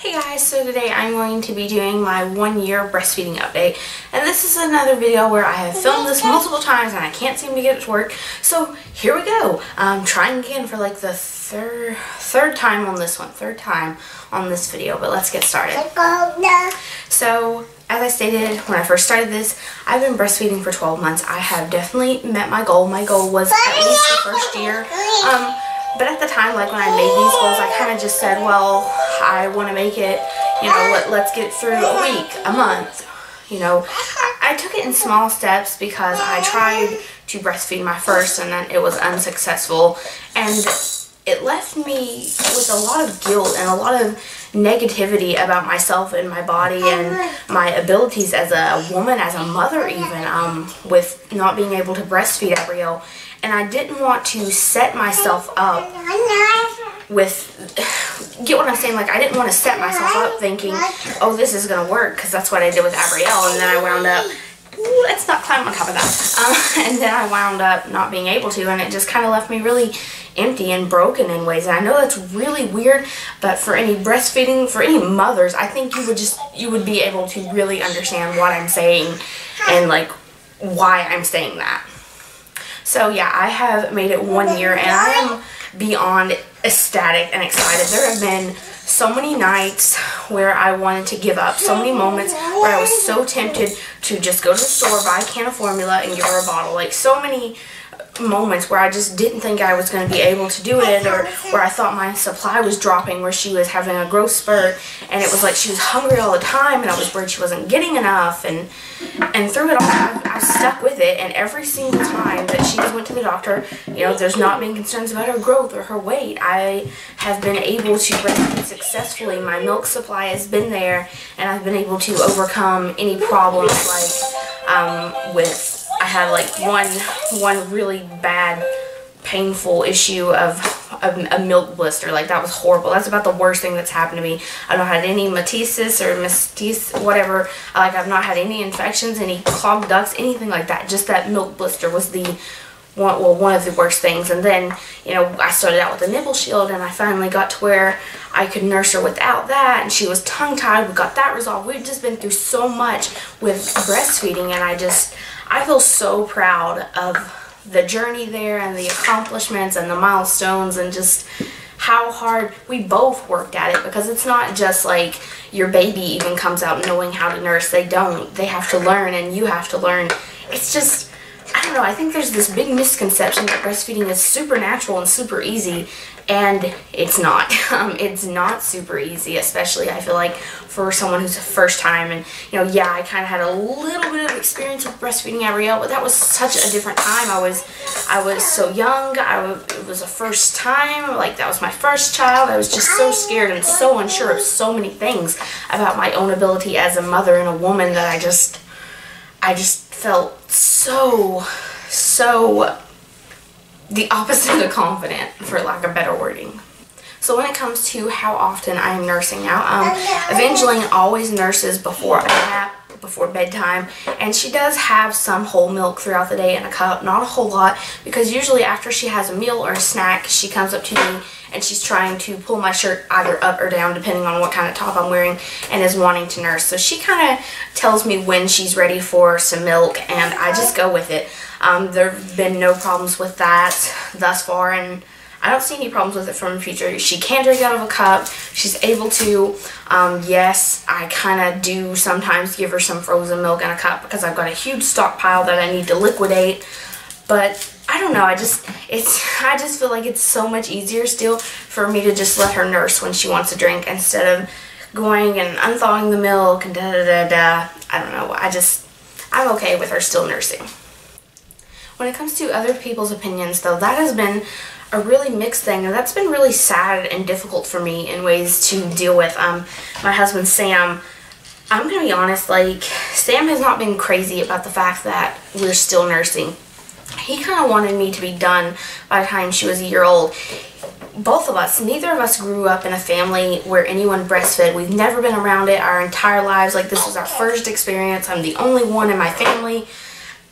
Hey guys, so today I'm going to be doing my 1-year breastfeeding update, and this is another video where I have filmed this multiple times and I can't seem to get it to work, so here we go. I'm trying again for like the third time on this video, but let's get started. So, as I stated when I first started this, I've been breastfeeding for 12 months. I have definitely met my goal. My goal was at least the first year. But at the time, like when I made these goals, I kind of just said, well, I want to make it, you know, let's get through a week, a month. You know, I took it in small steps because I tried to breastfeed my first and then it was unsuccessful. And it left me with a lot of guilt and a lot of negativity about myself and my body and my abilities as a woman, as a mother even, with not being able to breastfeed Abrielle. And I didn't want to set myself up with, get what I'm saying? Like, I didn't want to set myself up thinking, oh, this is going to work, because that's what I did with Abrielle. And then I wound up, let's not climb on top of that. And then I wound up not being able to, and it just kind of left me really empty and broken in ways. And I know that's really weird, but for any breastfeeding, for any mothers, I think you would be able to really understand what I'm saying and like why I'm saying that. So yeah, I have made it 1 year and I am beyond ecstatic and excited. There have been so many nights where I wanted to give up, so many moments where I was so tempted to just go to the store, buy a can of formula and give her a bottle. Like, so many moments where I just didn't think I was going to be able to do it, or where I thought my supply was dropping, where she was having a growth spurt and it was like she was hungry all the time and I was worried she wasn't getting enough, and through it all I stuck with it. And every single time that she went to the doctor, you know, there's not been concerns about her growth or her weight, I have been able to breastfeed successfully. My milk supply has been there and I've been able to overcome any problems, like I had like one really bad, painful issue of a milk blister. Like, that was horrible. That's about the worst thing that's happened to me. I've not had any whatever. Like, I've not had any infections, any clogged ducts, anything like that. Just that milk blister was one of the worst things. And then, you know, I started out with a nipple shield and I finally got to where I could nurse her without that, and she was tongue-tied. We got that resolved. We've just been through so much with breastfeeding, and I feel so proud of the journey there and the accomplishments and the milestones and just how hard we both worked at it, because it's not just like your baby even comes out knowing how to nurse. They don't. They have to learn, and you have to learn. It's just, I don't know, I think there's this big misconception that breastfeeding is super natural and super easy, and it's not. It's not super easy, especially I feel like for someone who's a first time. And, you know, yeah, I kind of had a little bit of experience with breastfeeding Abrielle, but that was such a different time. I was so young. It was a first time. Like, that was my first child. I was just so scared and so unsure of so many things about my own ability as a mother and a woman that I just felt so the opposite of confident, for lack of better wording. So when it comes to how often I am nursing now, Evangeline always nurses before a nap, before bedtime, and she does have some whole milk throughout the day in a cup, not a whole lot, because usually after she has a meal or a snack, she comes up to me and she's trying to pull my shirt either up or down depending on what kind of top I'm wearing, and is wanting to nurse. So she kind of tells me when she's ready for some milk, and I just go with it. There have been no problems with that thus far, and I don't see any problems with it from the future. She can drink out of a cup. She's able to. Yes, I kind of do sometimes give her some frozen milk in a cup because I've got a huge stockpile that I need to liquidate. But I don't know, I just feel like it's so much easier still for me to just let her nurse when she wants a drink, instead of going and unthawing the milk and da-da-da-da. I don't know, I'm okay with her still nursing. When it comes to other people's opinions, though, that has been a really mixed thing, and that's been really sad and difficult for me in ways to deal with. My husband, Sam, I'm going to be honest, like, Sam has not been crazy about the fact that we're still nursing. He kind of wanted me to be done by the time she was a year old. Both of us, neither of us grew up in a family where anyone breastfed. We've never been around it our entire lives. Like, this was our first experience. I'm the only one in my family.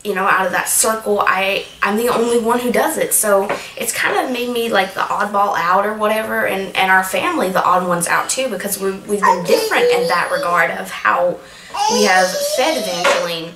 you know, out of that circle, I'm the only one who does it. So it's kind of made me like the oddball out or whatever, and our family the odd ones out too, because we've been different in that regard of how we have fed Evangeline.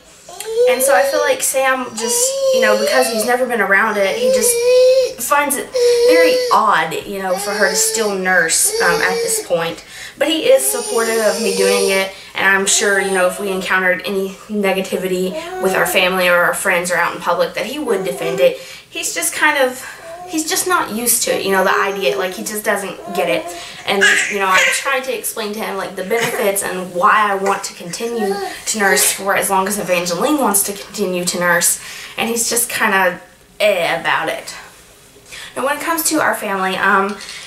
And so I feel like Sam just, you know, because he's never been around it, he just finds it very odd, you know, for her to still nurse at this point. But he is supportive of me doing it, and I'm sure, you know, if we encountered any negativity with our family or our friends or out in public, that he would defend it. He's just kind of, he's just not used to it, you know, the idea, like he just doesn't get it. And, you know, I tried to explain to him, like, the benefits and why I want to continue to nurse for as long as Evangeline wants to continue to nurse, and he's just kind of about it. Now, when it comes to our family,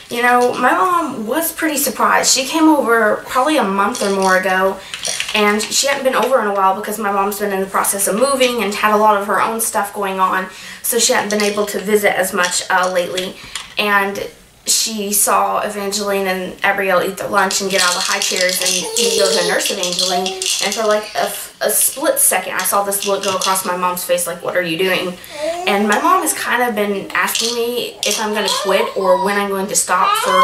you know, my mom was pretty surprised. She came over probably a month or more ago, and she hadn't been over in a while because my mom's been in the process of moving and had a lot of her own stuff going on, so she hadn't been able to visit as much lately. And she saw Evangeline and Abrielle eat their lunch and get out of the high chairs and go to nurse Evangeline, and for like a split second I saw this look go across my mom's face like, what are you doing? And my mom has kind of been asking me if I'm going to quit or when I'm going to stop for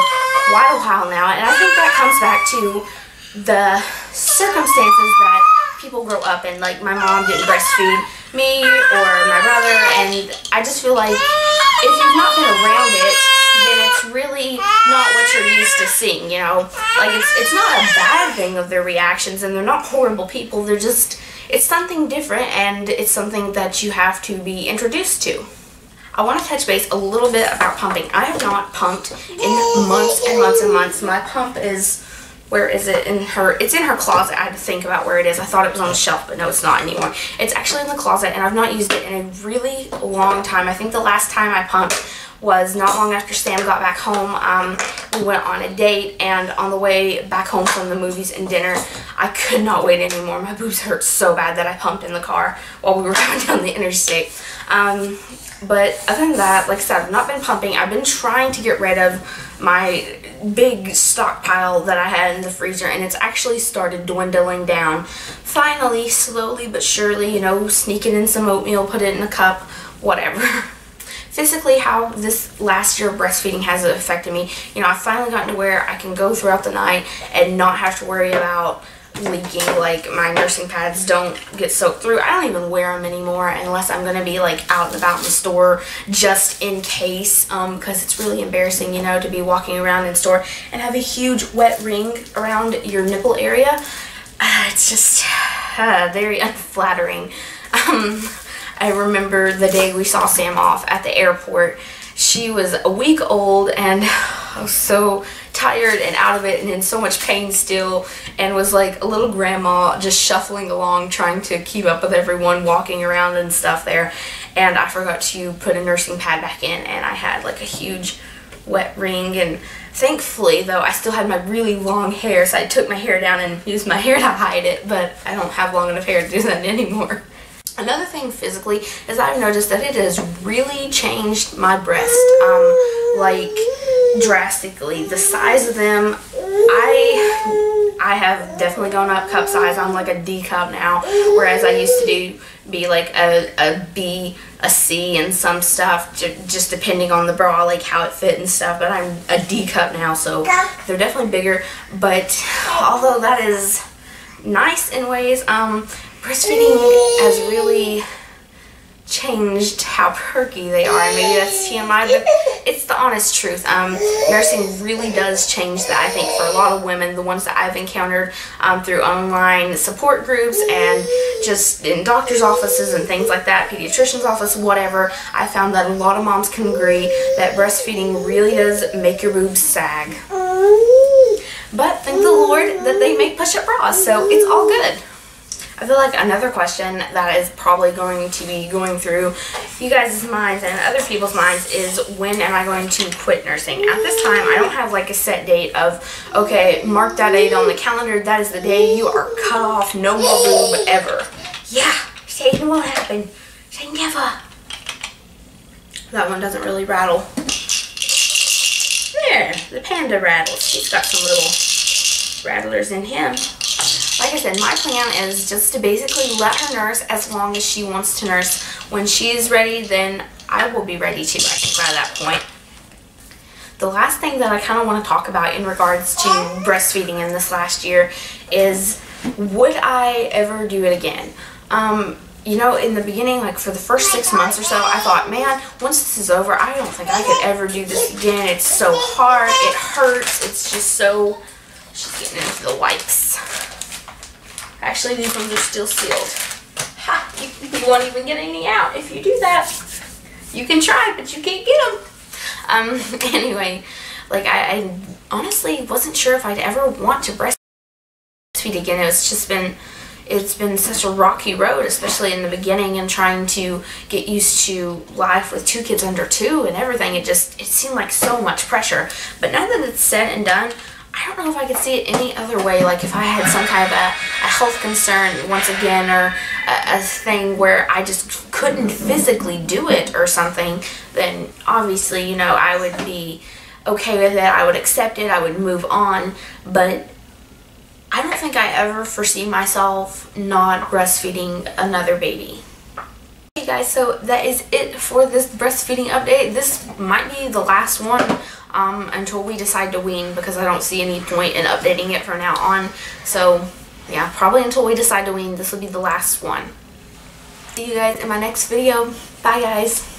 quite a while now, and I think that comes back to the circumstances that people grow up in. Like, my mom didn't breastfeed me or my brother, and I just feel like if you've not been around it, then it's really not what you're used to seeing, you know? Like, it's not a bad thing of their reactions, and they're not horrible people, they're just, it's something different, and it's something that you have to be introduced to. I want to touch base a little bit about pumping. I have not pumped in months and months and months. My pump is, where is it? It's in her closet. I had to think about where it is. I thought it was on the shelf, but no, it's not anymore. It's actually in the closet, and I've not used it in a really long time. I think the last time I pumped was not long after Sam got back home. We went on a date, and on the way back home from the movies and dinner, I could not wait anymore. My boobs hurt so bad that I pumped in the car while we were going down the interstate. But other than that, like I said, I've not been pumping. I've been trying to get rid of my big stockpile that I had in the freezer, and it's actually started dwindling down. Finally, slowly but surely, you know, sneaking in some oatmeal, put it in a cup, whatever. Physically, how this last year of breastfeeding has affected me, you know, I've finally gotten to where I can go throughout the night and not have to worry about leaking. Like, my nursing pads don't get soaked through. I don't even wear them anymore unless I'm going to be like out and about in the store just in case, because it's really embarrassing, you know, to be walking around in store and have a huge wet ring around your nipple area. It's just very unflattering. I remember the day we saw Sam off at the airport. She was a week old, and I was so tired and out of it and in so much pain still, and was like a little grandma just shuffling along trying to keep up with everyone walking around and stuff there. And I forgot to put a nursing pad back in, and I had like a huge wet ring. And thankfully, though, I still had my really long hair, so I took my hair down and used my hair to hide it, but I don't have long enough hair to do that anymore. Another thing physically is I've noticed that it has really changed my breast, like drastically. The size of them, I have definitely gone up cup size. I'm like a D cup now, whereas I used to be like a B, a C, and some stuff, just depending on the bra, like how it fit and stuff. But I'm a D cup now, so they're definitely bigger. But although that is nice in ways, breastfeeding has really changed how perky they are, and maybe that's TMI, but it's the honest truth. Nursing really does change that, I think, for a lot of women, the ones that I've encountered through online support groups and just in doctor's offices and things like that, pediatrician's office, whatever. I found that a lot of moms can agree that breastfeeding really does make your boobs sag. But thank the Lord that they make push-up bras, so it's all good. I feel like another question that is probably going to be going through you guys' minds and other people's minds is, when am I going to quit nursing? At this time, I don't have like a set date of, okay, mark that date on the calendar, that is the day you are cut off, no more boob ever. Yeah, Satan won't happen. Say never. That one doesn't really rattle. There, the panda rattles. He's got some little rattlers in him. Like like I said, my plan is just to basically let her nurse as long as she wants to nurse. When she is ready, then I will be ready too, I think, by that point. The last thing that I kind of want to talk about in regards to breastfeeding in this last year is, would I ever do it again? You know, in the beginning, like for the first 6 months or so, I thought, man, once this is over, I don't think I could ever do this again. It's so hard. It hurts. It's just so... She's getting into the wipes. Actually, these ones are still sealed. Ha! You won't even get any out if you do that. You can try, but you can't get them. Anyway, like I honestly wasn't sure if I'd ever want to breastfeed again. It's been such a rocky road, especially in the beginning, and trying to get used to life with 2 kids under 2 and everything. It seemed like so much pressure. But now that it's said and done, I don't know if I could see it any other way. Like if I had some kind of a health concern once again, or a thing where I just couldn't physically do it or something, then obviously, you know, I would be okay with it. I would accept it. I would move on. But I don't think I ever foresee myself not breastfeeding another baby. Okay guys, so that is it for this breastfeeding update. This might be the last one until we decide to wean, because I don't see any point in updating it from now on. So yeah, probably until we decide to wean, this will be the last one. See you guys in my next video. Bye guys.